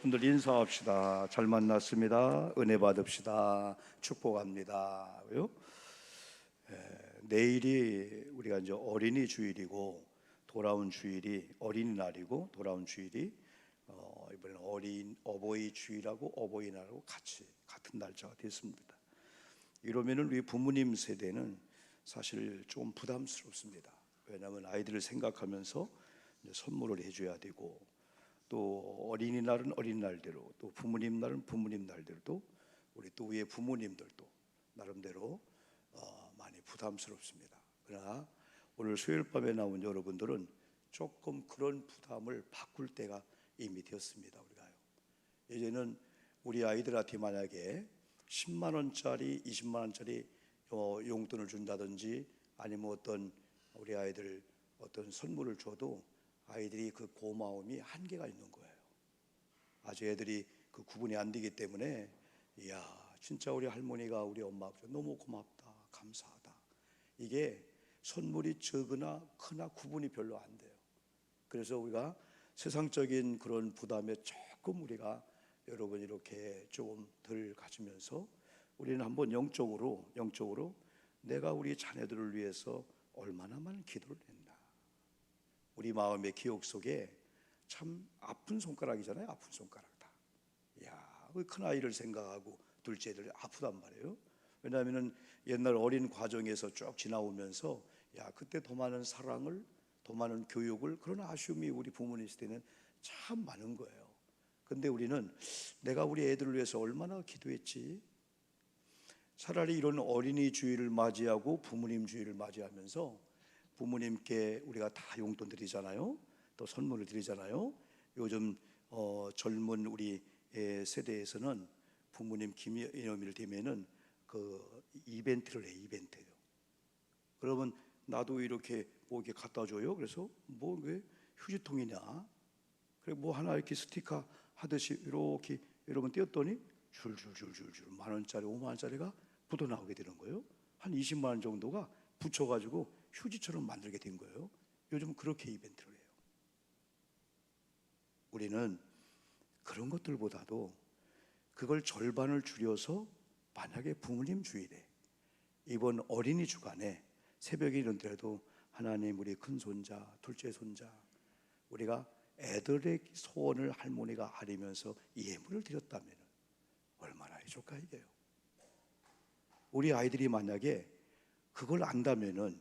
분들 인사합시다. 잘 만났습니다. 은혜 받읍시다. 축복합니다. 왜요? 내일이 우리가 이제 어린이 주일이고 돌아온 주일이 어린이날이고 돌아온 주일이 이번에는 어버이 주일하고 어버이날하고 같은 날짜가 됐습니다. 이러면은 우리 부모님 세대는 사실 좀 부담스럽습니다. 왜냐하면 아이들을 생각하면서 이제 선물을 해줘야 되고, 또 어린이날은 어린이날대로, 또 부모님 날은 부모님 날대로, 또 우리 또 위에 부모님들도 나름대로 많이 부담스럽습니다. 그러나 오늘 수요일 밤에 나온 여러분들은 조금 그런 부담을 바꿀 때가 이미 되었습니다. 우리가요. 이제는 우리 아이들한테 만약에 10만 원짜리, 20만 원짜리 용돈을 준다든지 아니면 어떤 우리 아이들 어떤 선물을 줘도 아이들이 그 고마움이 한계가 있는 거예요. 아주 애들이 그 구분이 안 되기 때문에, 이야, 진짜 우리 할머니가 우리 엄마 아버지 너무 고맙다, 감사하다. 이게 선물이 적으나 크나 구분이 별로 안 돼요. 그래서 우리가 세상적인 그런 부담에 조금 우리가 여러분 이렇게 조금 덜 가지면서 우리는 한번 영적으로 내가 우리 자녀들을 위해서 얼마나 많은 기도를 했나. 우리 마음의 기억 속에 참 아픈 손가락이잖아요. 아픈 손가락 다. 야, 큰 아이를 생각하고 둘째 애들 아프단 말이에요. 왜냐하면은 옛날 어린 과정에서 쭉 지나오면서 야, 그때 더 많은 사랑을, 더 많은 교육을, 그런 아쉬움이 우리 부모님 있을 때는 참 많은 거예요. 근데 우리는 내가 우리 애들을 위해서 얼마나 기도했지. 차라리 이런 어린이 주일을 맞이하고 부모님 주일을 맞이하면서 부모님께 우리가 다 용돈 드리잖아요. 또 선물을 드리잖아요. 요즘 젊은 우리 세대에서는 부모님 기념일 되면은 그 이벤트를 해. 이벤트요. 그러면 나도 이렇게 뭐 이렇게 갖다 줘요. 그래서 뭐 왜 휴지통이냐? 그래 뭐 하나 이렇게 스티커 하듯이 이렇게 여러분 띄었더니 줄줄줄줄줄 만 원짜리, 5만 원짜리가 붙어 나오게 되는 거예요. 한 20만 원 정도가 붙여가지고 휴지처럼 만들게 된 거예요. 요즘 그렇게 이벤트를 해요. 우리는 그런 것들보다도 그걸 절반을 줄여서 만약에 부모님 주일에 이번 어린이 주간에 새벽에 일어나더라도 하나님 우리 큰 손자, 둘째 손자, 우리가 애들의 소원을 할머니가 아리면서 예물을 드렸다면 얼마나 해줄까 이게요. 우리 아이들이 만약에 그걸 안다면은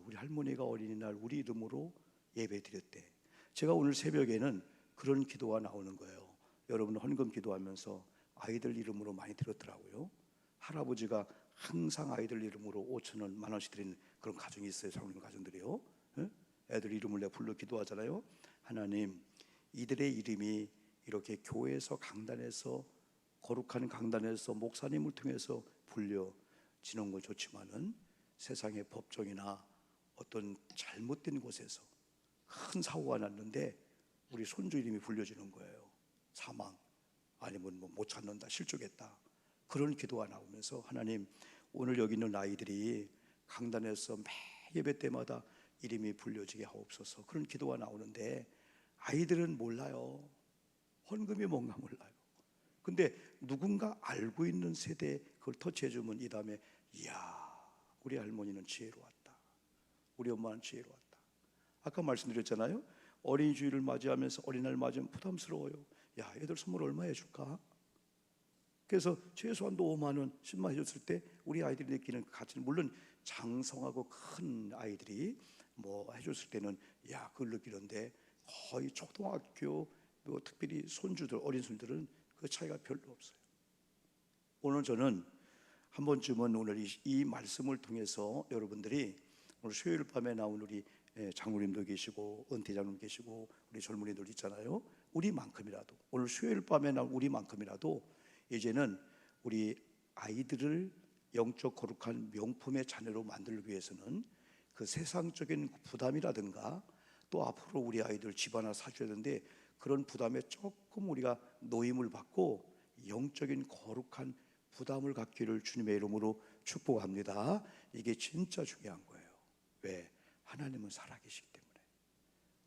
우리 할머니가 어린이날 우리 이름으로 예배 드렸대. 제가 오늘 새벽에는 그런 기도가 나오는 거예요. 여러분 헌금 기도하면서 아이들 이름으로 많이 드렸더라고요. 할아버지가 항상 아이들 이름으로 5천 원, 만 원씩 드리는 그런 가정이 있어요. 장로님 가정들이요. 애들 이름을 내가 불러 기도하잖아요. 하나님, 이들의 이름이 이렇게 교회에서 강단에서 거룩한 강단에서 목사님을 통해서 불려지는 건 좋지만은 세상의 법정이나 어떤 잘못된 곳에서 큰 사고가 났는데 우리 손주 이름이 불려지는 거예요. 사망 아니면 뭐 못 찾는다, 실족했다, 그런 기도가 나오면서 하나님 오늘 여기 있는 아이들이 강단에서 매 예배 때마다 이름이 불려지게 하옵소서, 그런 기도가 나오는데 아이들은 몰라요. 헌금이 뭔가 몰라요. 근데 누군가 알고 있는 세대에 그걸 터치해주면 이 다음에 이야, 우리 할머니는 지혜로웠다, 우리 엄마는 지혜로웠다. 아까 말씀드렸잖아요. 어린이 주일을 맞이하면서 어린이날 맞이하면 부담스러워요. 야, 애들 선물 얼마 해줄까? 그래서 최소한도 5만 원, 10만 원 해줬을 때 우리 아이들이 느끼는 가치는, 물론 장성하고 큰 아이들이 뭐 해줬을 때는 야, 그걸 느끼는데 거의 초등학교, 뭐 특별히 손주들, 어린 손주들은 그 차이가 별로 없어요. 오늘 저는 한 번쯤은 오늘 이 말씀을 통해서 여러분들이 오늘 수요일 밤에 나온 우리 장로님도 계시고 은퇴 장로님 계시고 우리 젊은이들 있잖아요. 우리만큼이라도 오늘 수요일 밤에 나온 우리만큼이라도 이제는 우리 아이들을 영적 거룩한 명품의 자녀로 만들기 위해서는 그 세상적인 부담이라든가 또 앞으로 우리 아이들 집 하나 사줘야 되는데 그런 부담에 조금 우리가 노임을 받고 영적인 거룩한 부담을 갖기를 주님의 이름으로 축복합니다. 이게 진짜 중요한 거예요. 왜? 하나님은 살아계시기 때문에.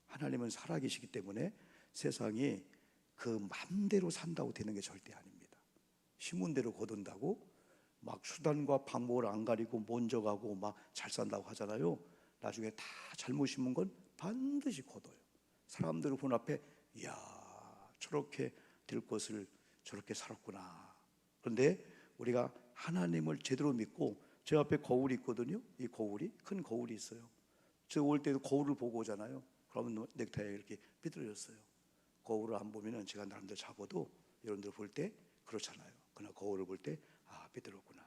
하나님은 살아계시기 때문에 세상이 그 맘대로 산다고 되는 게 절대 아닙니다. 심은 대로 거둔다고 막 수단과 방법을 안 가리고 먼저 가고 막 잘 산다고 하잖아요. 나중에 다 잘못 심은 건 반드시 거둬요. 사람들 본 앞에 이야 저렇게 될 것을 저렇게 살았구나. 그런데 우리가 하나님을 제대로 믿고, 제 앞에 거울이 있거든요. 이 거울이 큰 거울이 있어요. 저 올 때도 거울을 보고 오잖아요. 그러면 넥타이가 이렇게 삐뚤어졌어요. 거울을 안 보면은 제가 나름대로 잡아도 여러분들 볼 때 그렇잖아요. 그러나 거울을 볼 때 아 삐뚤었구나.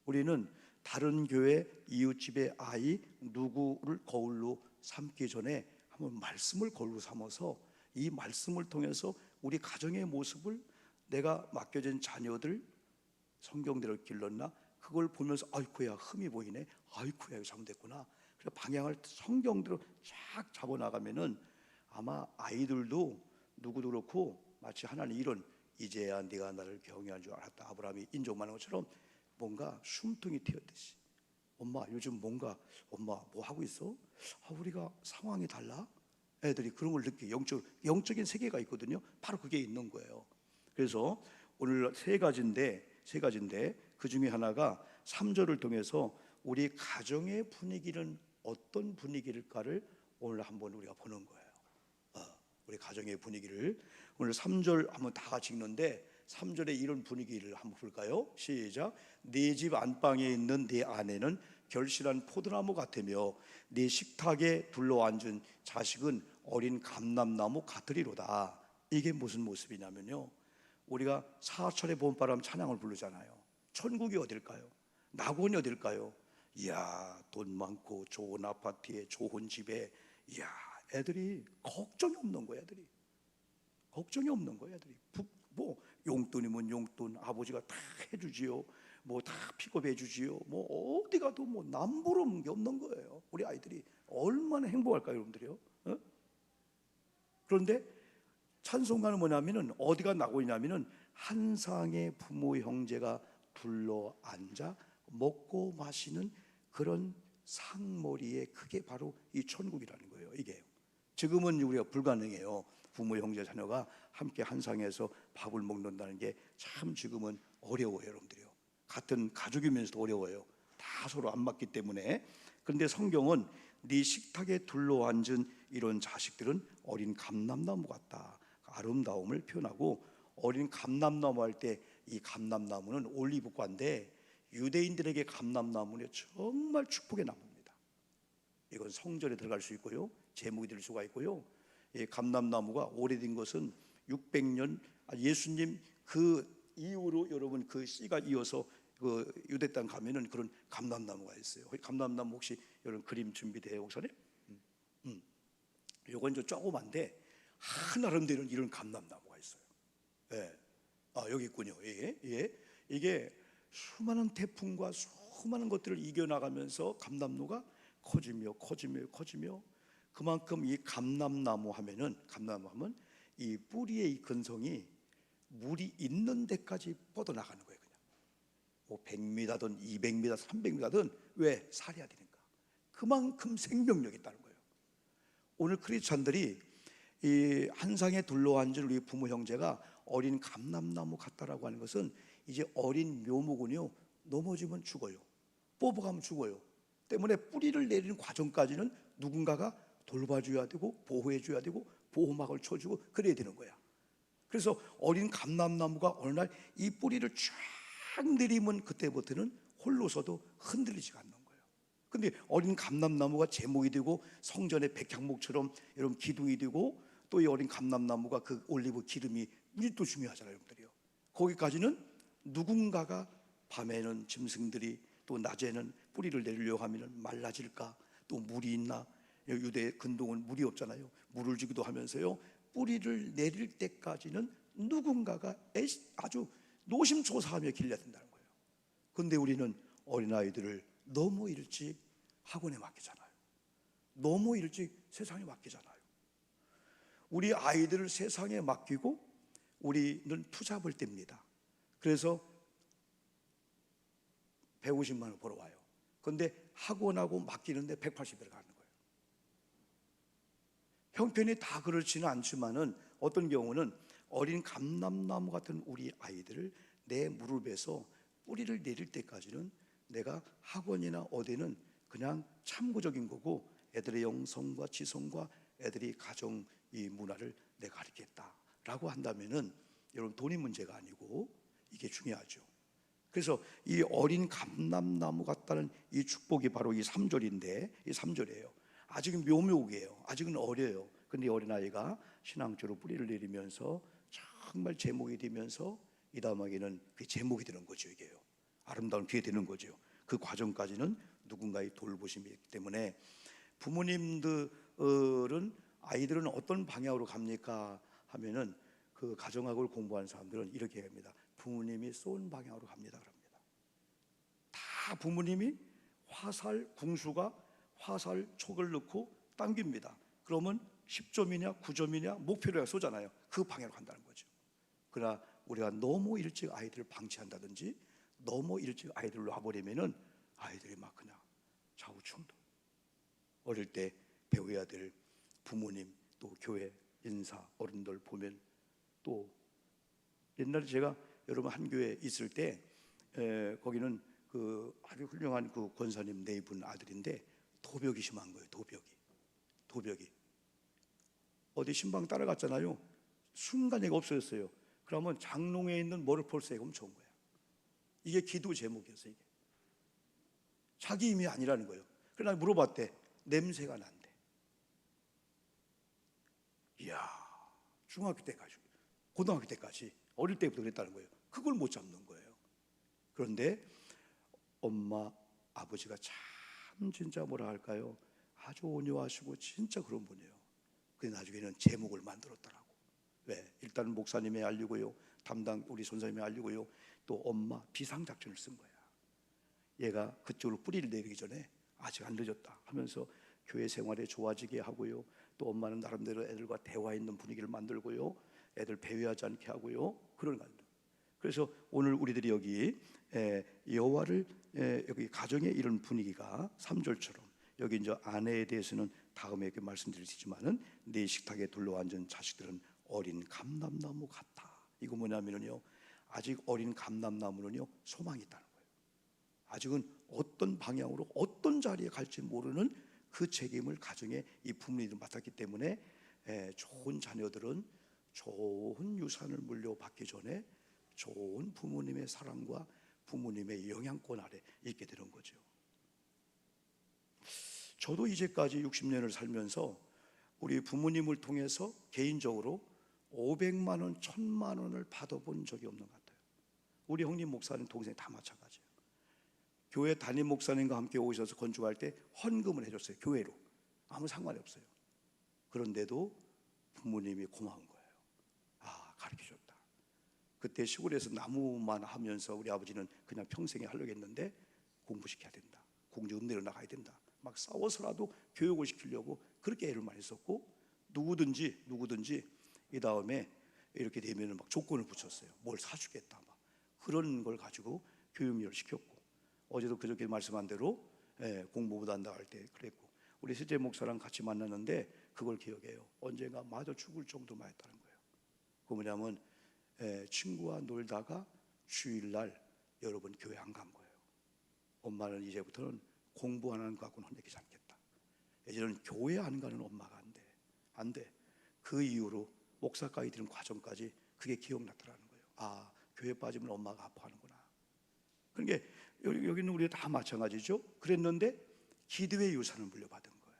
우리는 다른 교회 이웃집의 아이 누구를 거울로 삼기 전에 한번 말씀을 거울로 삼아서 이 말씀을 통해서 우리 가정의 모습을, 내가 맡겨진 자녀들 성경대로 길렀나 그걸 보면서 아이쿠야 흠이 보이네, 아이쿠야 이거 잘못됐구나. 그래서 방향을 성경대로 쫙 잡아나가면은 아마 아이들도 누구도 그렇고 마치 하나님 이런 이제야 네가 나를 경외한 줄 알았다 아브라함이 인정하는 것처럼 뭔가 숨통이 트였듯이 엄마 요즘 뭔가 엄마 뭐 하고 있어? 우리가 상황이 달라? 애들이 그런 걸 느끼게 영적인 세계가 있거든요. 바로 그게 있는 거예요. 그래서 오늘 세 가지인데 그 중에 하나가 3절을 통해서 우리 가정의 분위기는 어떤 분위기일까를 오늘 한번 우리가 보는 거예요. 우리 가정의 분위기를 오늘 3절 한번 다 같이 읽는데 3절에 이런 분위기를 한번 볼까요? 시작. 네 집 안방에 있는 네 아내는 결실한 포도나무 같으며 네 식탁에 둘러앉은 자식은 어린 감람나무 같으리로다. 이게 무슨 모습이냐면요, 우리가 사철의 봄바람 찬양을 부르잖아요. 천국이 어딜까요? 낙원이 어딜까요? 이야 돈 많고 좋은 아파트에 좋은 집에 이야 애들이 걱정이 없는 거야. 애들이 걱정이 없는 거야. 애들이 뭐 용돈이면 용돈 아버지가 다 해주지요. 뭐 다 픽업해 주지요. 뭐 어디 가도 뭐 남부러운 게 없는 거예요. 우리 아이들이 얼마나 행복할까요, 여러분들이요? 어? 그런데 찬송가는 뭐냐면은 어디가 낙원이냐면은 한 상의 부모 형제가 둘러 앉아 먹고 마시는 그런 상머리에, 그게 바로 이 천국이라는 거예요. 이게 지금은 우리가 불가능해요. 부모 형제 자녀가 함께 한 상에서 밥을 먹는다는 게 참 지금은 어려워요, 여러분들이요. 같은 가족이면서도 어려워요. 다 서로 안 맞기 때문에. 그런데 성경은 네 식탁에 둘러앉은 이런 자식들은 어린 감람나무 같다, 아름다움을 표현하고, 어린 감람나무 할 때 이 감람나무는 올리브과인데 유대인들에게 감람나무는 정말 축복의 나무입니다. 이건 성전에 들어갈 수 있고요, 제목이 될 수가 있고요. 이 감람나무가 오래된 것은 600년, 예수님 그 이후로 여러분 그 씨가 이어서 그 유대 땅 가면은 그런 감람나무가 있어요. 감람나무 혹시 여러분 그림 준비돼요, 목사님? 요건 좀 조그만데 한아름다운 이런 감람나무가 있어요. 예. 여기 있군요. 예. 이게 수많은 태풍과 수많은 것들을 이겨나가면서 감람나무가 커지며 그만큼 이 감람나무 하면 이 뿌리의 이 근성이 물이 있는 데까지 뻗어나가는 거예요. 그냥 뭐 100m든 200m, 300m든 왜 살해야 되니까. 그만큼 생명력이 있다는 거예요. 오늘 크리스찬들이 이 한상에 둘러앉은 우리 부모 형제가 어린 감람나무 같다라고 하는 것은 이제 어린 묘목은요 넘어지면 죽어요, 뽑아가면 죽어요. 때문에 뿌리를 내리는 과정까지는 누군가가 돌봐줘야 되고 보호해줘야 되고 보호막을 쳐주고 그래야 되는 거야. 그래서 어린 감람나무가 어느 날 이 뿌리를 쫙 내리면 그때부터는 홀로서도 흔들리지가 않는 거예요. 근데 어린 감람나무가 제목이 되고 성전의 백향목처럼 여러분 기둥이 되고, 또 이 어린 감람나무가 그 올리브 기름이 또 중요하잖아요, 여러분들이요. 거기까지는 누군가가, 밤에는 짐승들이 또 낮에는 뿌리를 내리려고 하면 말라질까, 또 물이 있나, 유대 근동은 물이 없잖아요. 물을 주기도 하면서요 뿌리를 내릴 때까지는 누군가가 아주 노심초사하며 길러야 된다는 거예요. 그런데 우리는 어린아이들을 너무 일찍 학원에 맡기잖아요. 너무 일찍 세상에 맡기잖아요. 우리 아이들을 세상에 맡기고 우리는 투잡을 뗍니다. 그래서 150만 원 벌어와요. 그런데 학원하고 맡기는데 180을 가는 거예요. 형편이 다 그렇지는 않지만은 어떤 경우는 어린 감람나무 같은 우리 아이들을 내 무릎에서 뿌리를 내릴 때까지는 내가 학원이나 어디는 그냥 참고적인 거고, 애들의 영성과 지성과 애들이 가정 이 문화를 내가 가르치겠다라고 한다면은 여러분 돈이 문제가 아니고 이게 중요하죠. 그래서 이 어린 감람나무 같다는 이 축복이 바로 이 3절인데, 이 3절이에요. 아직은 묘목이에요. 아직은 어려요. 근데 어린아이가 신앙적으로 뿌리를 내리면서 정말 제목이 되면서 이 다음에는 그 제목이 되는 거죠. 이게요. 아름다운 귀에 되는 거죠. 그 과정까지는 누군가의 돌보심이 있기 때문에 부모님들은 아이들은 어떤 방향으로 갑니까 하면은 그 가정학을 공부하는 사람들은 이렇게 합니다. 부모님이 쏜 방향으로 갑니다. 그럽니다. 다 부모님이 화살 궁수가 화살 촉을 넣고 당깁니다. 그러면 10점이냐 9점이냐 목표를 쏘잖아요. 그 방향으로 간다는 거죠. 그러나 우리가 너무 일찍 아이들을 방치한다든지 너무 일찍 아이들을 놔버리면은 아이들이 막 그냥 좌우 충돌. 어릴 때 배워야 될 부모님, 또 교회 인사 어른들 보면, 또 옛날에 제가 여러분 한 교회 있을 때 거기는 그 아주 훌륭한 그 권사님 네 분 아들인데 도벽이 심한 거예요. 도벽이 어디 신방 따라갔잖아요. 순간에 없어졌어요. 그러면 장롱에 있는 머리폴스에 훔쳐온 거야. 이게 기도 제목이었어요. 이게 자기 힘이 아니라는 거예요. 그러나 물어봤대. 냄새가 난대. 이야, 중학교 때까지, 고등학교 때까지, 어릴 때부터 그랬다는 거예요. 그걸 못 잡는 거예요. 그런데 엄마, 아버지가 참 진짜 뭐라 할까요? 아주 온유하시고 진짜 그런 분이에요. 근데 나중에는 제목을 만들었더라고. 왜? 일단은 목사님이 알리고요, 담당 우리 선생님이 알리고요, 또 엄마 비상작전을 쓴 거야. 얘가 그쪽으로 뿌리를 내리기 전에 아직 안 늦었다 하면서 교회 생활에 좋아지게 하고요, 또 엄마는 나름대로 애들과 대화 있는 분위기를 만들고요, 애들 배회하지 않게 하고요, 그런 거예요. 그래서 오늘 우리들이 여기 여호와를 여기 가정의 이런 분위기가 3절처럼, 여기 이제 아내에 대해서는 다음에 이렇게 말씀드리지만은 네 식탁에 둘러앉은 자식들은 어린 감람나무 같다. 이거 뭐냐면요, 아직 어린 감람나무는요 소망이 있다는 거예요. 아직은 어떤 방향으로 어떤 자리에 갈지 모르는 그 책임을 가정에 이 부모님이 맡았기 때문에 좋은 자녀들은 좋은 유산을 물려받기 전에 좋은 부모님의 사랑과 부모님의 영향권 아래 있게 되는 거죠. 저도 이제까지 60년을 살면서 우리 부모님을 통해서 개인적으로 500만 원, 1000만 원을 받아본 적이 없는 것 같아요. 우리 형님 목사님 동생 다 마찬가지예요. 교회 담임 목사님과 함께 오셔서 건축할 때 헌금을 해줬어요. 교회로. 아무 상관이 없어요. 그런데도 부모님이 고마운 거예요. 아, 가르쳐줬다. 그때 시골에서 나무만 하면서 우리 아버지는 그냥 평생에 하려고 했는데 공부시켜야 된다, 공주 읍내로 나가야 된다, 막 싸워서라도 교육을 시키려고 그렇게 애를 많이 썼고, 누구든지 이 다음에 이렇게 되면 막 조건을 붙였어요. 뭘 사주겠다, 막 그런 걸 가지고 교육을 시켰고, 어제도 그저께 말씀한 대로 공부보다 한다 할 때 그랬고, 우리 세재 목사랑 같이 만났는데 그걸 기억해요. 언젠가 마저 죽을 정도만 했다는 거예요. 그 뭐냐면 친구와 놀다가 주일날 여러분 교회 안 간 거예요. 엄마는 이제부터는 공부 안 하는 거 갖고는 혼내지 않겠다. 예전에는 교회 안 가는 엄마가 안 돼. 그 이후로 목사까지 되는 과정까지 그게 기억났더라는 거예요. 아, 교회 빠지면 엄마가 아파하는구나. 그러니까 여기는 우리가 다 마찬가지죠. 그랬는데 기도의 유산을 물려받은 거예요.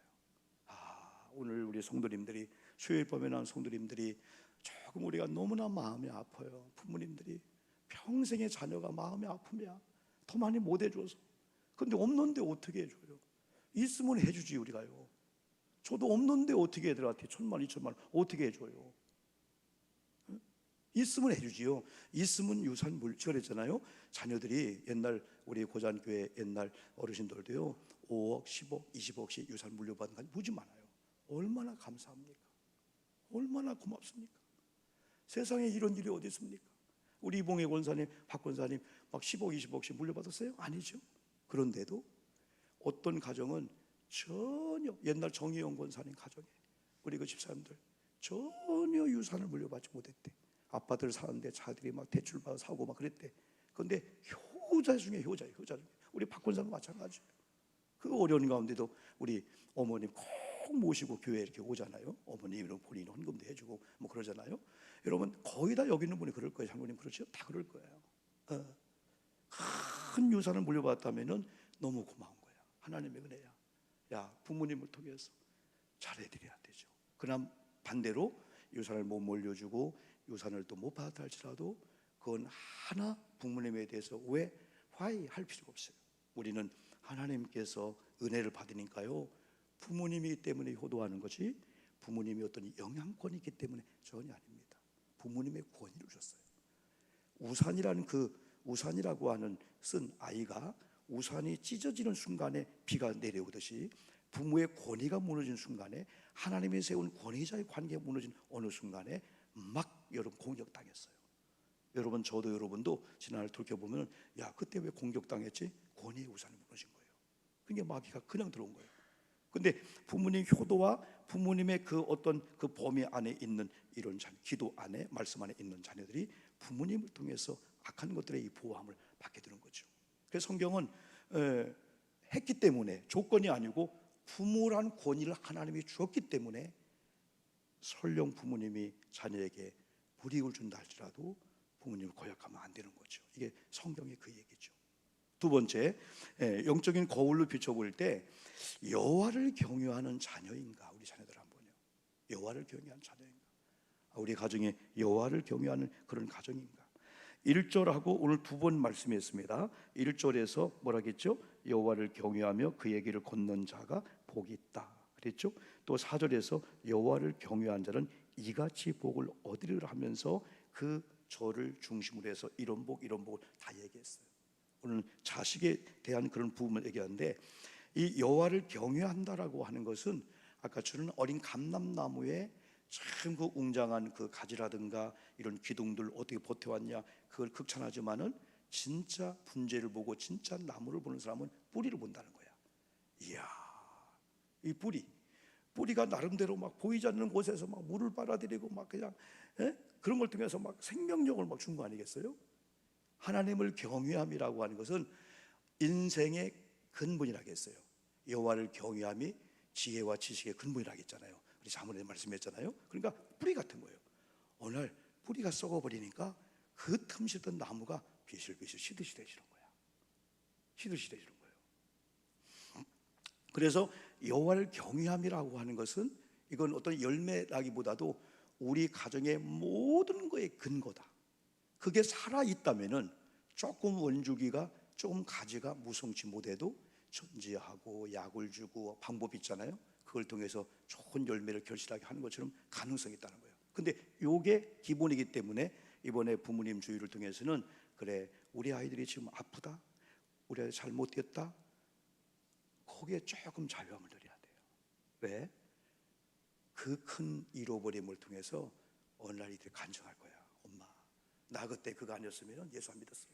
아, 오늘 우리 성도님들이, 수요일 밤에 나온 성도님들이 조금 우리가 너무나 마음이 아파요. 부모님들이 평생의 자녀가 마음이 아프면 더 많이 못 해줘서. 근데 없는데 어떻게 해줘요? 있으면 해주지 우리가요. 저도 없는데 어떻게 애들한테 1000만 2000만 어떻게 해줘요? 있으면 해주지요. 있으면 유산 물질했잖아요. 자녀들이 옛날 우리 고잔교회 옛날 어르신들도요 5억, 10억, 20억씩 유산 물려받은 게 무지 많아요. 얼마나 감사합니까? 얼마나 고맙습니까? 세상에 이런 일이 어디 있습니까? 우리 이봉혜 권사님, 박 권사님 막 10억, 20억씩 물려받았어요? 아니죠. 그런데도 어떤 가정은 전혀, 옛날 정의용 권사님 가정에 우리 그 집사님들 전혀 유산을 물려받지 못했대. 아빠들 사는데 자들이 막 대출 받아 사고 막 그랬대. 그런데 효자 중에 효자예요. 효자 중에. 우리 박권사도 마찬가지예요. 그 어려운 가운데도 우리 어머님 꼭 모시고 교회에 이렇게 오잖아요. 어머님은 본인 헌금도 해주고 뭐 그러잖아요. 여러분 거의 다 여기 있는 분이 그럴 거예요. 장로님 그렇죠? 다 그럴 거예요. 큰 유산을 물려받았다면은 너무 고마운 거야. 하나님의 은혜야. 야, 부모님을 통해서 잘해드려야 되죠. 그러나 반대로 유산을 못 물려주고 유산을 또 못 받았다 할지라도 그건 하나 부모님에 대해서 왜 화해할 필요가 없어요. 우리는 하나님께서 은혜를 받으니까요, 부모님이기 때문에 효도하는 것이 부모님이 어떤 영향권이 있기 때문에 전혀 아닙니다. 부모님의 권위를 주셨어요. 우산이라는 우산이라고 하는 쓴 아이가 우산이 찢어지는 순간에 비가 내려오듯이 부모의 권위가 무너진 순간에 하나님이 세운 권위자의 관계가 무너진 어느 순간에 막 여러분 공격당했어요. 여러분 저도 여러분도 지난날 돌이켜보면 야 그때 왜 공격당했지? 권위의 우산이 무너진 거예요. 그게 마귀가 그냥 들어온 거예요. 근데 부모님 효도와 부모님의 그 어떤 그 범위 안에 있는 이런 자녀, 기도 안에 말씀 안에 있는 자녀들이 부모님을 통해서 악한 것들의 이 보호함을 받게 되는 거죠. 그래서 성경은 했기 때문에 조건이 아니고 부모란 권위를 하나님이 주었기 때문에 설령 부모님이 자녀에게 불이익을 준다 할지라도 부모님을 고약하면 안 되는 거죠. 이게 성경의 그 얘기죠. 두 번째, 영적인 거울로 비춰볼 때 여호와를 경외하는 자녀인가? 우리 자녀들 한번요. 여호와를 경외하는 자녀인가? 우리 가정에 여호와를 경외하는 그런 가정인가? 1절하고 오늘 두 번 말씀했습니다. 1절에서 뭐라겠죠? 여호와를 경외하며 그의 길을 걷는 자가 복이 있다 그랬죠? 또 4절에서 여호와를 경외한 자는 이같이 복을 얻으리라 하면서 그 저를 중심으로 해서 이런 복을 다 얘기했어요. 오늘 자식에 대한 그런 부분을 얘기하는데 이 여호와를 경외한다라고 하는 것은 아까 저는 어린 감람나무에 참 그 웅장한 그 가지라든가 이런 기둥들 어떻게 버텨왔냐 그걸 극찬하지만은 진짜 분재를 보고 진짜 나무를 보는 사람은 뿌리를 본다는 거야. 이야, 이 뿌리가 나름대로 막 보이지 않는 곳에서 막 물을 빨아들이고 막 그냥 그런 걸 통해서 막 생명력을 막 준 거 아니겠어요? 하나님을 경외함이라고 하는 것은 인생의 근본이라겠어요. 여호와를 경외함이 지혜와 지식의 근본이라겠잖아요. 우리 자문에 말씀했잖아요. 그러니까 뿌리 같은 거예요. 어느 날 뿌리가 썩어버리니까 그 틈시던 나무가 비실비실 시들시들해지는 거야. 시들시들해지는 거예요. 그래서 여호와를 경외함이라고 하는 것은 이건 어떤 열매라기보다도 우리 가정의 모든 거의 근거다. 그게 살아있다면은 조금 원주기가 조금 가지가 무성치 못해도 전지하고 약을 주고 방법이 있잖아요. 그걸 통해서 좋은 열매를 결실하게 하는 것처럼 가능성이 있다는 거예요. 근데 이게 기본이기 때문에 이번에 부모님 주의를 통해서는 그래 우리 아이들이 지금 아프다, 우리 아이들 잘못됐다, 거기에 조금 자유함을 드려야 돼요. 왜? 그 큰 잃어버림을 통해서 어느 날 이들이 간증할 거야. 엄마, 나 그때 그거 아니었으면 예수 안 믿었어.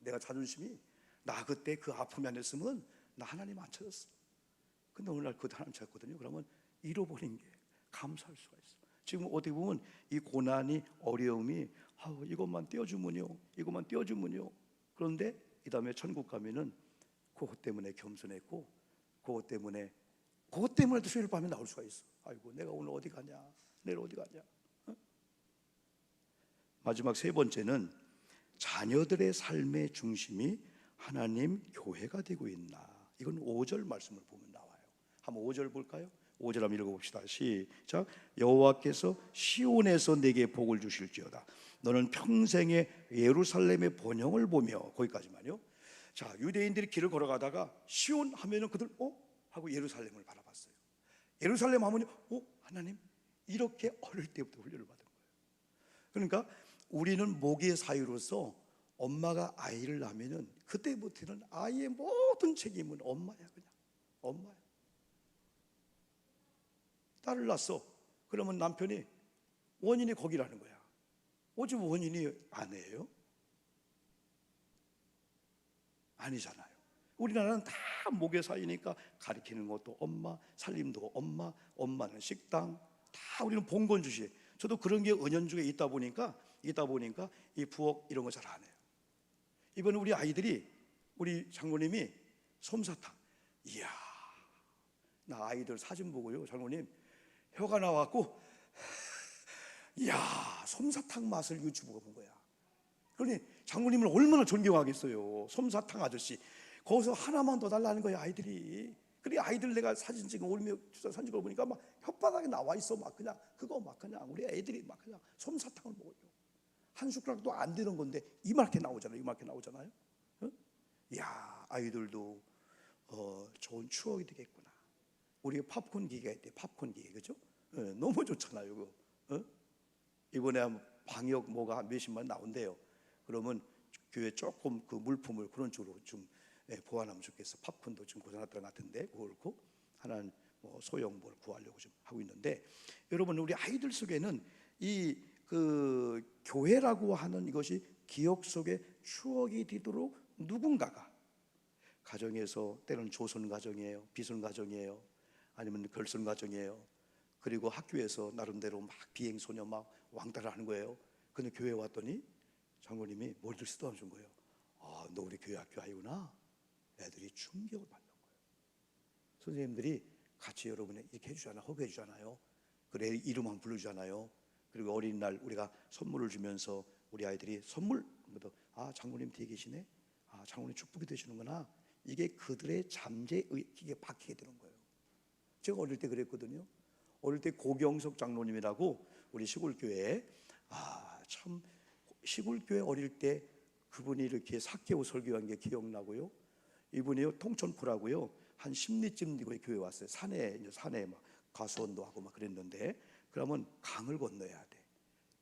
내가 자존심이 나 그때 그 아픔이 아니었으면 나 하나님 안 찾았어. 근데 오늘 날 그것도 하나님 찾았거든요. 그러면 잃어버린 게 감사할 수가 있어. 지금 어떻게 보면 이 고난이 어려움이 이것만 떼어주면요, 이것만 떼어주면요. 그런데 이 다음에 천국 가면은 그것 때문에 겸손했고 그것 때문에도 수요일 밤에 나올 수가 있어. 아이고 내가 오늘 어디 가냐, 내일 어디 가냐. 마지막 세 번째는 자녀들의 삶의 중심이 하나님 교회가 되고 있나. 이건 5절 말씀을 보면 나와요. 한번 5절 볼까요? 5절 한번 읽어봅시다. 시작. 여호와께서 시온에서 내게 복을 주실지어다. 너는 평생에 예루살렘의 번영을 보며, 거기까지만요. 자, 유대인들이 길을 걸어가다가 시온 하면은 그들 하고 예루살렘을 바라봤어요. 예루살렘 하면 하나님 이렇게 어릴 때부터 훈련을 받은 거예요. 그러니까 우리는 모기의 사유로서 엄마가 아이를 낳으면은 그때부터는 아이의 모든 책임은 엄마야. 그냥 엄마야. 딸을 낳았어. 그러면 남편이 원인이 거기라는 거야. 오직 원인이 아내예요? 아니잖아요. 우리나라는 다 목에 사이니까 가리키는 것도 엄마, 살림도 엄마, 엄마는 식당, 다 우리는 봉건 주시. 저도 그런 게 은연중에 있다 보니까 이 부엌 이런 거 잘 안 해요. 이번에 우리 아이들이, 우리 장로님이 솜사탕, 이야, 나 아이들 사진 보고요, 장로님 혀가 나왔고, 이야, 솜사탕 맛을 유튜브가 본 거야. 그러니 장로님을 얼마나 존경하겠어요. 솜사탕 아저씨 거기서 하나만 더 달라는 거야, 아이들이. 그래, 아이들 내가 사진 찍은 올며 사진 찍어 보니까 막 혓바닥에 나와 있어. 막 그냥 그거 막 그냥 우리 애들이 막 그냥 솜사탕을 먹어요. 한 숟가락도 안 되는 건데 이만하게 나오잖아요. 이만하게 나오잖아요. 어? 야, 아이들도 좋은 추억이 되겠구나. 우리가 팝콘 기계가 있대. 팝콘 기계, 그죠? 너무 좋잖아요, 그거. 이번에 방역 뭐가 몇십만 나온대요. 그러면 교회 조금 그 물품을 그런 쪽으로 좀 보완하면 좋겠어. 팝콘도 좀 고장났던 것 같은데 그거 그렇고 하나는 뭐 소형 뭘 구하려고 좀 하고 있는데, 여러분 우리 아이들 속에는 이 그 교회라고 하는 이것이 기억 속에 추억이 되도록 누군가가 가정에서, 때로는 조선 가정이에요, 비선 가정이에요, 아니면 결선 가정이에요. 그리고 학교에서 나름대로 막 비행소녀 막 왕따를 하는 거예요. 근데 교회 왔더니 장로님이 머리를 쓰다듬어 준 거예요. 아, 너 우리 교회 학교 아이구나. 애들이 충격을 받는 거예요. 선생님들이 같이 여러분의 이렇게 해주잖아요. 허그해 주잖아요. 그래, 이름만 불러주잖아요. 그리고 어린이날 우리가 선물을 주면서 우리 아이들이 선물, 아, 장로님 뒤에 계시네. 아, 장로님 축복이 되시는구나. 이게 그들의 잠재에 이게 박히게 되는 거예요. 제가 어릴 때 그랬거든요. 어릴 때 고경석 장로님이라고 우리 시골교회, 참 시골교회 어릴 때 그분이 이렇게 사개오 설교한 게 기억나고요. 이분이요, 통천포라고요, 한 10리쯤 되고 교회 왔어요. 산에 막 가수원도 하고 막 그랬는데, 그러면 강을 건너야 돼.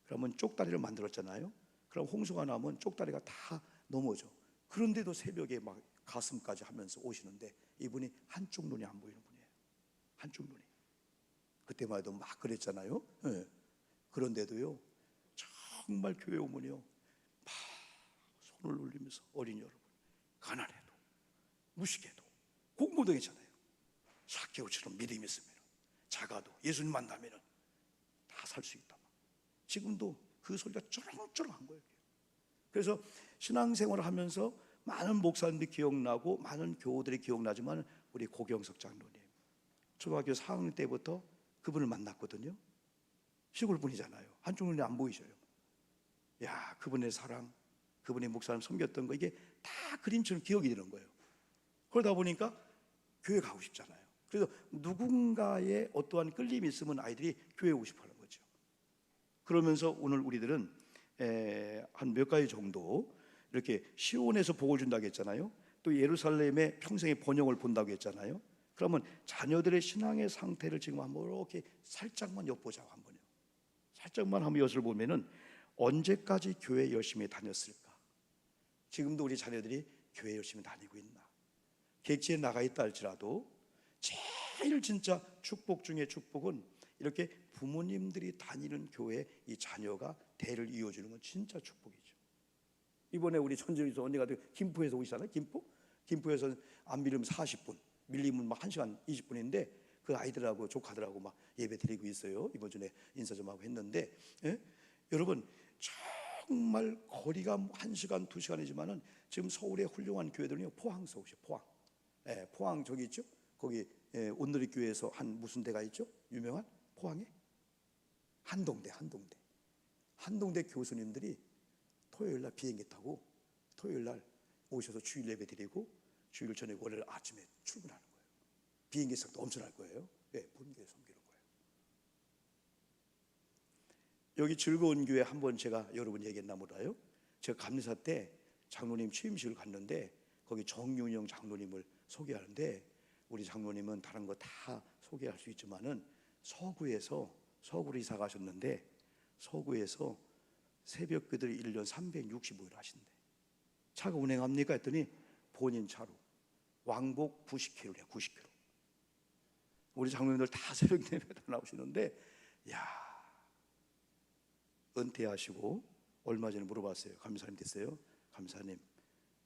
그러면 쪽다리를 만들었잖아요. 그럼 홍수가 나면 쪽다리가 다 넘어져. 그런데도 새벽에 막 가슴까지 하면서 오시는데, 이분이 한쪽 눈이 안 보이는 분이에요. 한쪽 눈이. 그때만 해도 막 그랬잖아요. 네. 그런데도요, 정말 교회 오면요, 막 손을 올리면서, 어린이 여러분, 가난해도 무식해도 공부도 괜찮아요. 삭개오처럼 믿음이 있으면, 작아도 예수님 만나면 다 살 수 있다. 지금도 그 소리가 쩌렁쩌렁한 거예요. 그래서 신앙생활을 하면서 많은 목사님들이 기억나고 많은 교우들이 기억나지만, 우리 고경석 장로님 초등학교 4학년 때부터 그분을 만났거든요. 시골 분이잖아요. 한쪽 눈이 안 보이셔요. 야, 그분의 사랑, 그분의 목사님 섬겼던 거, 이게 다 그림처럼 기억이 되는 거예요. 그러다 보니까 교회 가고 싶잖아요. 그래서 누군가의 어떠한 끌림이 있으면 아이들이 교회 오고 싶어 하는 거죠. 그러면서 오늘 우리들은 한 몇 가지 정도 이렇게 시온에서 복을 준다고 했잖아요. 또 예루살렘의 평생의 번영을 본다고 했잖아요. 그러면 자녀들의 신앙의 상태를 지금 한번 이렇게 살짝만 엿보자고, 한번요. 살짝만 한번 엿을 보면은, 언제까지 교회 열심히 다녔을까? 지금도 우리 자녀들이 교회 열심히 다니고 있나? 객지에 나가 있다 할지라도 제일 진짜 축복 중에 축복은, 이렇게 부모님들이 다니는 교회 이 자녀가 대를 이어주는 건 진짜 축복이죠. 이번에 우리 전주에서 언니가 김포에서 오시잖아요. 김포에서 안 밀리면 40분, 밀리면 막 1시간 20분인데 그 아이들하고 조카들하고 막 예배 드리고 있어요. 이번 주에 인사 좀 하고 했는데, 여러분 정말 거리가 1시간 2시간이지만은 지금 서울의 훌륭한 교회들은요, 포항서 오셔. 포항 저기 있죠? 거기 온누리 교회에서 한 무슨 데가 있죠? 유명한 포항에 한동대 교수님들이 토요일날 비행기 타고 토요일날 오셔서 주일 예배 드리고 주일 저녁 월요일 아침에 출근하는 거예요. 비행기 값도 엄청날 거예요. 본교회 섬기는 거예요. 여기 즐거운 교회 한번 제가 여러분 얘기했나 몰라요. 제가 감리사 때 장로님 취임식을 갔는데 거기 정윤영 장로님을 소개하는데, 우리 장로님은 다른 거 다 소개할 수 있지만은 서구로 이사 가셨는데, 서구에서 새벽 기도를 1년 365일 하신대. 차가 운행합니까 했더니 본인 차로 왕복 90km래요. 90km. 우리 장로님들 다 새벽 예배 다 나오시는데, 야, 은퇴하시고 얼마 전에 물어봤어요. 감사님 됐어요? 감사님,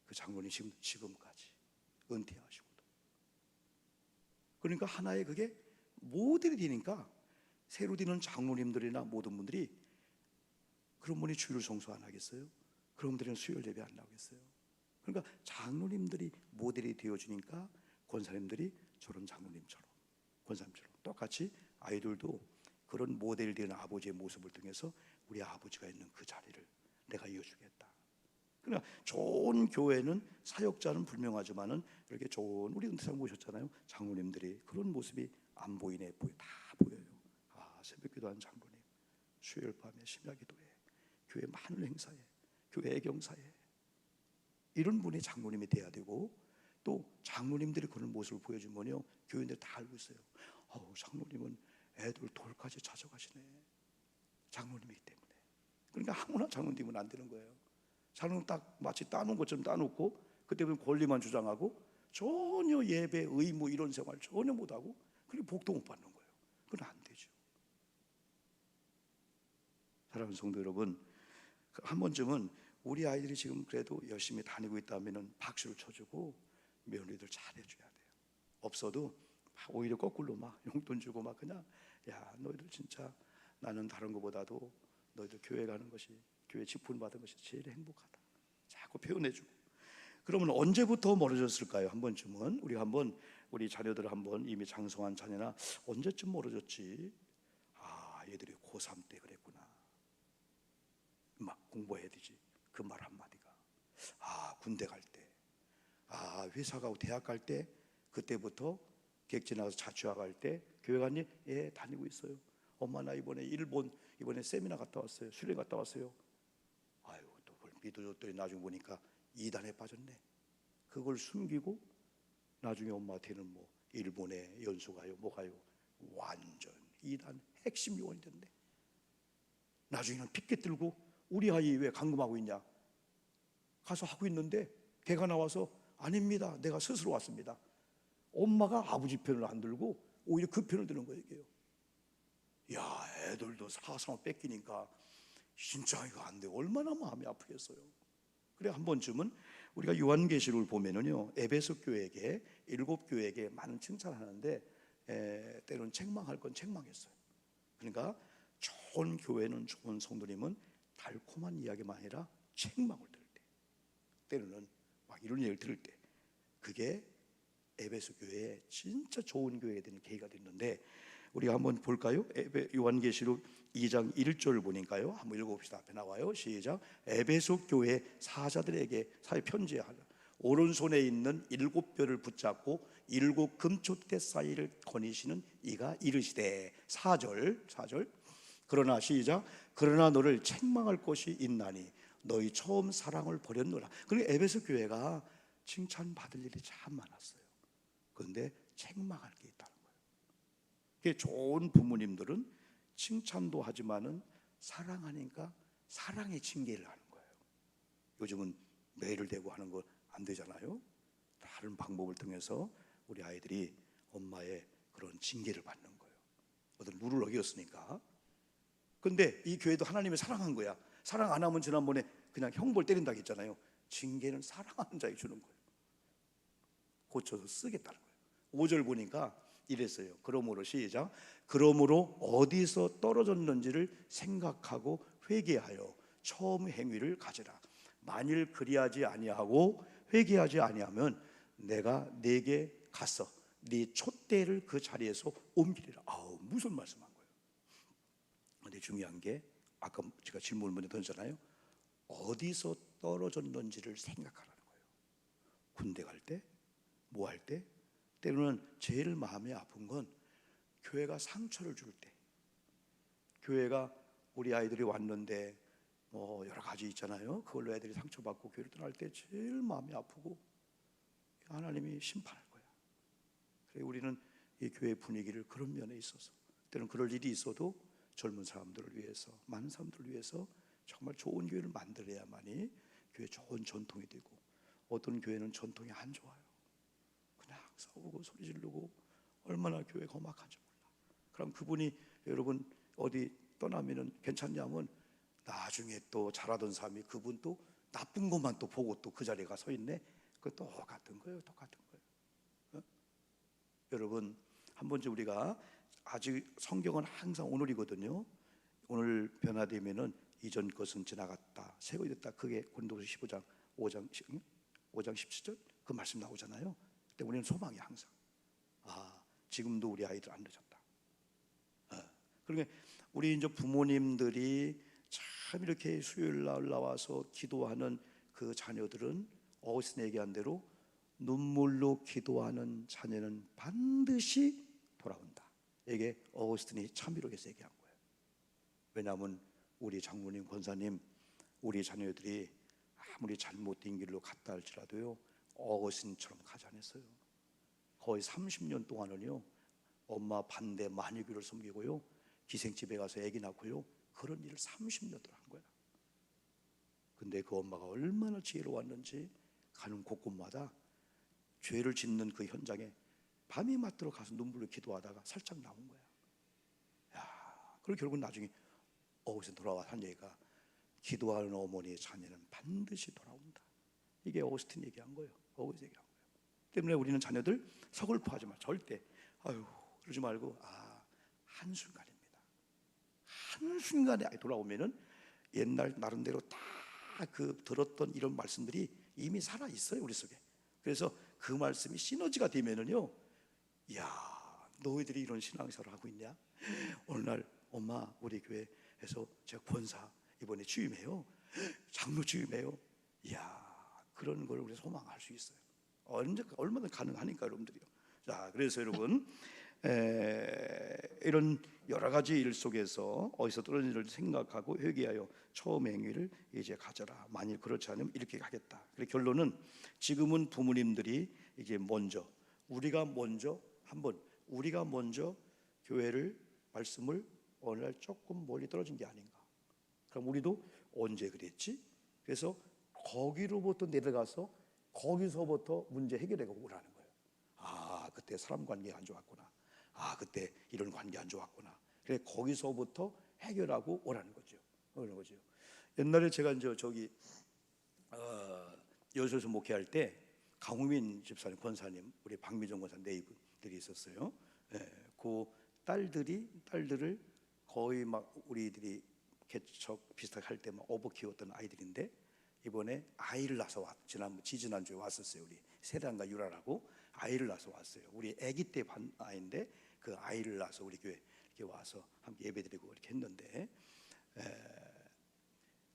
그 장로님 지금까지 은퇴하시고도. 그러니까 하나의 그게 모델이 되니까 새로 되는 장로님들이나 모든 분들이 그런 분이 주일 성수 안 하겠어요? 그런 분들은 수요일 예배 안 나오겠어요? 그러니까 장로님들이 모델이 되어주니까 권사님들이 저런 장로님처럼, 권사님처럼 똑같이 아이들도 그런 모델이 되는 아버지의 모습을 통해서 우리 아버지가 있는 그 자리를 내가 이어주겠다. 그러나 좋은 교회는 사역자는 불명하지만은 이렇게 좋은, 우리 은퇴상 보셨잖아요. 장로님들이 그런 모습이 안 보이네. 다 보여요. 아, 새벽기도하는 장로님, 수요일 밤에 심야기도에, 교회 많은 행사에, 교회 애경사에 이런 분이 장로님이 돼야 되고, 또 장로님들이 그런 모습을 보여주면요 교인들이 다 알고 있어요. 장로님은 애들 돌까지 찾아가시네. 장로님이기 때문에. 그러니까 아무나 장로님 되면 안 되는 거예요. 장로님 딱 마치 따놓은 것처럼 따놓고 그때부터 권리만 주장하고 전혀 예배, 의무 이런 생활 전혀 못하고 그리고 복도 못 받는 거예요. 그건 안 되죠. 사랑하는 성도 여러분, 한 번쯤은 우리 아이들이 지금 그래도 열심히 다니고 있다면 박수를 쳐주고 며느리들 잘해줘야 돼요. 없어도 오히려 거꾸로 막 용돈 주고 막 그냥, 야 너희들 진짜 나는 다른 것보다도 너희들 교회 가는 것이, 교회 직분 받은 것이 제일 행복하다. 자꾸 표현해주고. 그러면 언제부터 멀어졌을까요? 한 번쯤은 우리 자녀들 한번, 이미 장성한 자녀나 언제쯤 멀어졌지? 아, 얘들이 고3 때 그랬구나. 막 공부해야 되지. 그 말 한마디가. 아, 군대 갈 때, 아, 회사 가고 대학 갈 때, 그때부터 객지 나가서 자취하 갈 때 교회 갔니? 예, 다니고 있어요. 엄마 나 이번에 세미나 갔다 왔어요. 수련 갔다 왔어요. 아유, 또 그걸 믿어줬더니 나중에 보니까 이단에 빠졌네. 그걸 숨기고 나중에 엄마한테는 뭐 일본에 연수 가요, 뭐 가요. 완전 이단 핵심 요원이 됐네. 나중에는 핏게 들고 우리 아이 왜 감금하고 있냐? 가서 하고 있는데 걔가 나와서 아닙니다. 내가 스스로 왔습니다. 엄마가 아버지 편을 안 들고 오히려 그 편을 드는 거예요. 이게요. 야, 애들도 사상을 뺏기니까 진짜 이거 안 돼. 얼마나 마음이 아프겠어요. 그래, 한 번쯤은 우리가 요한계시록을 보면은요, 에베소 교회에게, 7교회에게 많은 칭찬하는데 때로는 책망할 건 책망했어요. 그러니까 좋은 교회는, 좋은 성도님은 달콤한 이야기만 아니라 책망을 들을 때, 때로는 막 이런 얘기를 들을 때, 그게 에베소 교회에 진짜 좋은 교회가 되는 계기가 됐는데, 우리가 한번 볼까요? 요한계시록 2장 1절 보니까요, 한번 읽어봅시다. 앞에 나와요. 시작. 에베소 교회 사자들에게 사회 편지하라. 오른손에 있는 7뼈를 붙잡고 7 금촛대 사이를 거니시는 이가 이르시되, 4절. 그러나 시작. 그러나 너를 책망할 것이 있나니 너희 처음 사랑을 버렸노라. 그러니까 에베소 교회가 칭찬받을 일이 참 많았어요. 그런데 책망할 게 있다는 거예요. 그게 좋은 부모님들은 칭찬도 하지만은 사랑하니까 사랑의 징계를 하는 거예요. 요즘은 매를 대고 하는 거 안 되잖아요. 다른 방법을 통해서 우리 아이들이 엄마의 그런 징계를 받는 거예요. 어떤 룰을 어겼으니까. 근데 이 교회도 하나님이 사랑한 거야. 사랑 안 하면 지난번에 그냥 형벌 때린다고 했잖아요. 징계는 사랑하는 자에게 주는 거예요. 고쳐서 쓰겠다는 거예요. 5절 보니까 이랬어요. 그러므로 시작. 그러므로 어디서 떨어졌는지를 생각하고 회개하여 처음 행위를 가지라. 만일 그리하지 아니하고 회개하지 아니하면 내가 네게 가서 네 촛대를 그 자리에서 옮기리라. 아우, 무슨 말씀한 거예요. 근데 중요한 게 아까 제가 질문을 먼저 던졌잖아요. 어디서 떨어졌는지를 생각하라는 거예요. 군대 갈 때, 뭐 할 때, 때로는 제일 마음이 아픈 건 교회가 상처를 줄 때, 교회가 우리 아이들이 왔는데 뭐 여러 가지 있잖아요. 그걸로 애들이 상처받고 교회를 떠날 때 제일 마음이 아프고 하나님이 심판할 거야. 그래, 우리는 이 교회 분위기를 그런 면에 있어서, 때로는 그럴 일이 있어도 젊은 사람들을 위해서, 많은 사람들을 위해서 정말 좋은 교회를 만들어야만이 교회 좋은 전통이 되고, 어떤 교회는 전통이 안 좋아요. 그냥 싸우고 소리 지르고 얼마나 교회 험악한지 몰라. 그럼 그분이 여러분 어디 떠나면은 괜찮냐면 나중에 또 잘하던 사람이 그분 또 나쁜 것만 또 보고 또 그 자리에 서 있네. 그 똑같은 거예요. 똑같은 거예요. 여러분, 한 번쯤 우리가 아직 성경은 항상 오늘이거든요. 오늘 변화되면은 이전 것은 지나갔다, 새 것이 됐다. 그게 고린도서 15장 5장 17절 그 말씀 나오잖아요. 근데 우리는 소망이 항상 지금도 우리 아이들 안 늦었다. 그러니까 우리 이제 부모님들이 참 이렇게 수요일 날 나와서 기도하는 그 자녀들은 어거스틴 얘기한 대로 눈물로 기도하는 자녀는 반드시 돌아온다. 이게 어거스틴이 참비록에서 얘기한 거예요. 왜냐하면 우리 장로님, 권사님, 우리 자녀들이 아무리 잘못된 길로 갔다 할지라도요, 어거스틴처럼 가지 않았어요. 거의 30년 동안은요, 엄마 반대 만유교를 섬기고요, 기생집에 가서 아기 낳고요, 그런 일을 30년 동안 한 거야. 근데 그 엄마가 얼마나 지혜로웠는지 가는 곳곳마다 죄를 짓는 그 현장에 밤이 맞도록 가서 눈물로 기도하다가 살짝 나온 거야. 그리고 결국 나중에 어거스틴 돌아와 한 얘기가 기도하는 어머니의 자녀는 반드시 돌아온다. 이게 어거스틴 얘기한 거예요. 어거스틴 얘기한 거예요. 때문에 우리는 자녀들 서글퍼하지 마. 절대 그러지 말고 한순간입니다. 한순간에 돌아오면은 옛날 나름대로 다 그 들었던 이런 말씀들이 이미 살아 있어요, 우리 속에. 그래서 그 말씀이 시너지가 되면은요, 너희들이 이런 신앙생활을 하고 있냐? 오늘날 엄마 우리 교회에서 제가 권사 이번에 취임해요, 장로 취임해요. 그런 걸 우리 소망할 수 있어요. 얼마나 가능하니까 여러분들이요. 자, 그래서 여러분 이런 여러 가지 일 속에서 어디서 떨어진 일을 생각하고 회개하여 처음 행위를 이제 가져라. 만일 그렇지 않으면 이렇게 하겠다. 그래서 결론은 지금은 부모님들이 이제 우리가 먼저 교회를 말씀을 어느 날 조금 멀리 떨어진 게 아닌가. 그럼 우리도 언제 그랬지? 그래서 거기로부터 내려가서 거기서부터 문제 해결하고 오라는 거예요. 그때 사람 관계가 안 좋았구나. 그때 이런 관계 안 좋았구나. 그래 거기서부터 해결하고 오라는 거죠. 그런 거죠. 옛날에 제가 이제 여수에서 목회할 때 강우민 집사님, 권사님, 우리 박미정 권사님 네 분들이 있었어요. 그 딸들을 거의 막 우리들이 개척 비슷하게 할 때 막 어버 키웠던 아이들인데 이번에 아이를 낳아서 지난주에 왔었어요. 우리 세단과 유라라고 아이를 낳아서 왔어요. 우리 아기 때 반 아이인데 그 아이를 낳아서 우리 교회 이렇게 와서 함께 예배드리고 이렇게 했는데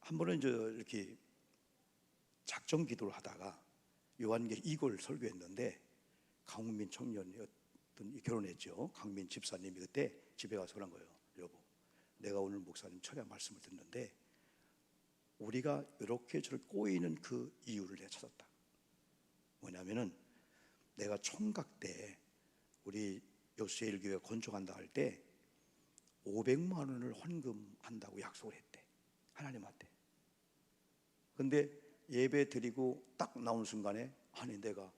한 번은 이제 이렇게 작정 기도를 하다가 요한계시록 2걸 설교했는데 강훈민 청년이었던 결혼했죠. 강민 집사님이 그때 집에 가서 그런 거예요. 여보, 내가 오늘 목사님 철야 말씀을 듣는데 우리가 이렇게 저를 꼬이는 그 이유를 내가 찾았다. 뭐냐면은 내가 총각 때 우리 여수제일교회 건축한다 할 때 500만 원을 헌금한다고 약속을 했대, 하나님한테. 근데 예배 드리고 딱 나온 순간에 내가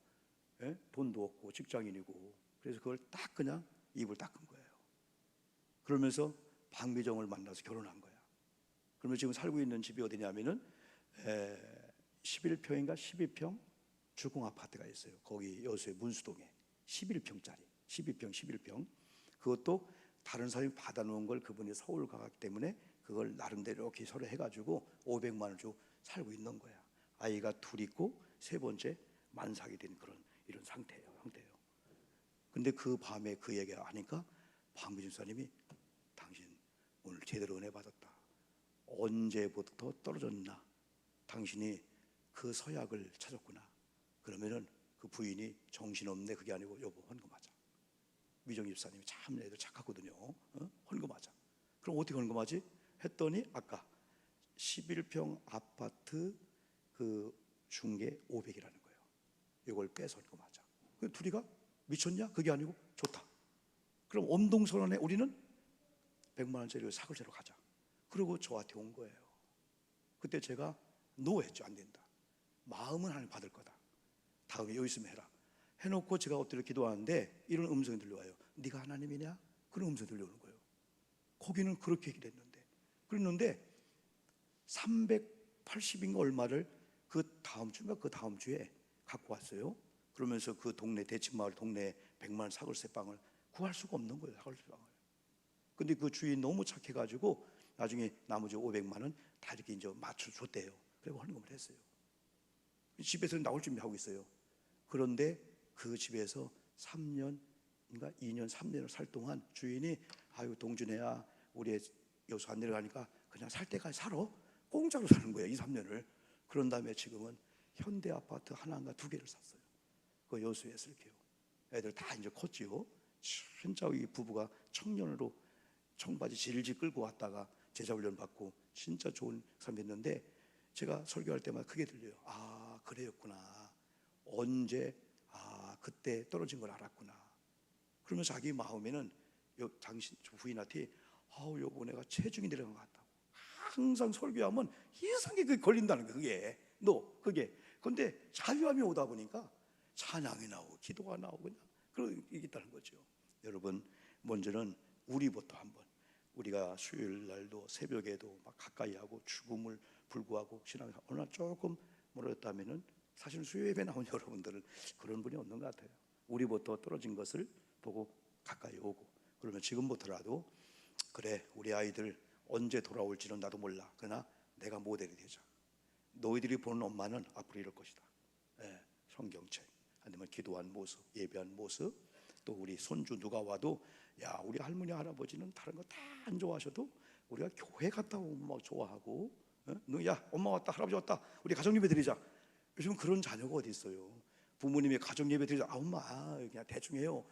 돈도 없고 직장인이고 그래서 그걸 딱 그냥 입을 닦은 거예요. 그러면서 박미정을 만나서 결혼한 거야. 그러면 지금 살고 있는 집이 어디냐면은 11평인가 12평 주공 아파트가 있어요. 거기 여수의 문수동에 11평짜리 11평 그것도 다른 사람이 받아놓은 걸 그분이 서울 가기 때문에 그걸 나름대로 이렇게 서로 해가지고 500만 원 주고 살고 있는 거야. 아이가 둘 있고 세 번째 만삭이 된 이런 상태예요. 근데 그 밤에 그 얘기를 하니까 박미준 사님이 당신 오늘 제대로 은혜 받았다. 언제부터 떨어졌나? 당신이 그 서약을 찾았구나. 그러면은 그 부인이 정신없네 그게 아니고 여보 헌금하자. 미정 집사님이 참 애들 착하거든요. 헌금하자. 그럼 어떻게 헌금하지? 했더니 아까 11평 아파트 그 중개 500이라는 거예요. 이걸 빼서 헌금하자. 그 둘이가 미쳤냐? 그게 아니고 좋다. 그럼 엄동설원에 우리는 100만 원짜리 사글세로 가자. 그리고 저한테 온 거예요. 그때 제가 노했죠. 안 된다. 마음은 하나님 받을 거다. 다음에 여기 있으면 해라. 해놓고 제가 엎드려 기도하는데 이런 음성이 들려와요. 네가 하나님이냐? 그런 음성이 들려오는 거예요. 거기는 그렇게 얘기를 했는데 그랬는데 380인가 얼마를 그 다음 주에 갖고 왔어요. 그러면서 그 동네 대치마을 동네 100만 원 사글세 빵을 구할 수가 없는 거예요. 사글세 빵을. 근데 그 주인 너무 착해가지고 나중에 나머지 500만 원 다 이렇게 이제 맞춰줬대요. 그리고 헌금을 했어요. 집에서 나올 준비하고 있어요. 그런데 그 집에서 3년인가 2년 3년을 살 동안 주인이 아유 동준애야 우리 여수 안 내려가니까 그냥 살 때까지 살아. 공짜로 사는 거예요. 2, 3년을. 그런 다음에 지금은 현대 아파트 하나인가 두 개를 샀어요. 그 여수에 쓸게요. 애들 다 이제 컸지요. 진짜 이 부부가 청년으로 청바지 질질 끌고 왔다가 제자훈련 받고 진짜 좋은 삶이었는데 제가 설교할 때마다 크게 들려요. 아 그래였구나. 언제 그때 떨어진 걸 알았구나. 그러면 자기 마음에는 당신 부인한테 아우 여보 내가 체중이 내려간 것 같다고. 항상 설교하면 이상하게 그게 걸린다는 거예요. 그게 근데 자유함이 오다 보니까 찬양이 나오고 기도가 나오고 그냥 그런 게 있다는 거죠. 여러분 먼저는 우리부터 한번 우리가 수요일 날도 새벽에도 막 가까이 하고 죽음을 불구하고 신앙이 어느 날 조금 멀어졌다면은 사실 수요 예배 나온 여러분들은 그런 분이 없는 것 같아요. 우리부터 떨어진 것을 보고 가까이 오고 그러면 지금부터라도 그래 우리 아이들 언제 돌아올지는 나도 몰라. 그러나 내가 모델이 되자. 너희들이 보는 엄마는 앞으로 이럴 것이다. 성경책 아니면 기도한 모습, 예배한 모습, 또 우리 손주 누가 와도 야 우리 할머니 할아버지는 다른 거 다 안 좋아하셔도 우리가 교회 갔다 오면 막 좋아하고 야 엄마 왔다 할아버지 왔다 우리 가정 예배 드리자. 요즘 그런 자녀가 어디 있어요. 부모님이 가정 예배 드리자. 엄마 그냥 대충 해요.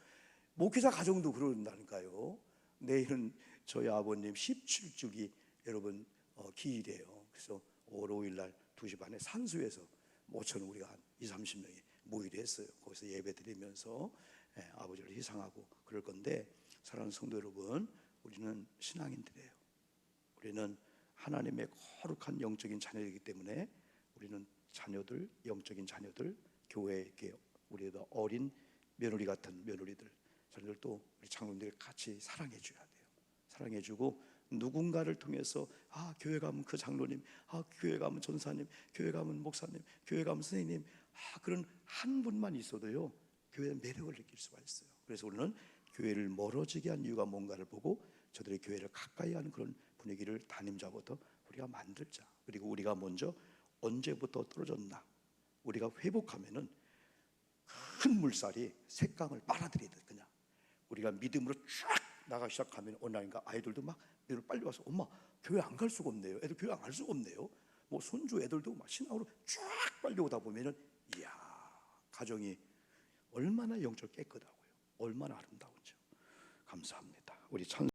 목회자 가정도 그런다니까요. 내일은 저희 아버님 17주기 여러분 기일이에요. 그래서 월요일 날 2시 반에 산수에서 모처럼 우리가 한 2, 30명이 모이를 했어요. 거기서 예배 드리면서 아버지를 희생하고 그럴 건데 사랑하는 성도 여러분 우리는 신앙인들이에요. 우리는 하나님의 거룩한 영적인 자녀이기 때문에 우리는 자녀들, 영적인 자녀들, 교회에게 우리가 어린 며느리 같은 며느리들, 자녀들도 우리 장로님들 같이 사랑해 줘야 돼요. 사랑해 주고 누군가를 통해서 교회 가면 그 장로님, 교회 가면 전사님, 교회 가면 목사님, 교회 가면 선생님, 그런 한 분만 있어도요 교회의 매력을 느낄 수가 있어요. 그래서 우리는 교회를 멀어지게 한 이유가 뭔가를 보고 저들의 교회를 가까이 하는 그런 분위기를 담임자부터 우리가 만들자. 그리고 우리가 먼저 언제부터 떨어졌나 우리가 회복하면은 큰 물살이 색강을 빨아들이듯 그냥 우리가 믿음으로 쫙 나가기 시작하면 어느 날인가 아이들도 막 빨리 와서 엄마 교회 안 갈 수가 없네요. 애들 교회 안 갈 수가 없네요. 뭐 손주 애들도 막 신앙으로 쫙 빨리 오다 보면은 이야 가정이 얼마나 영적 깨끗하고요 얼마나 아름다운지요. 감사합니다. 우리 찬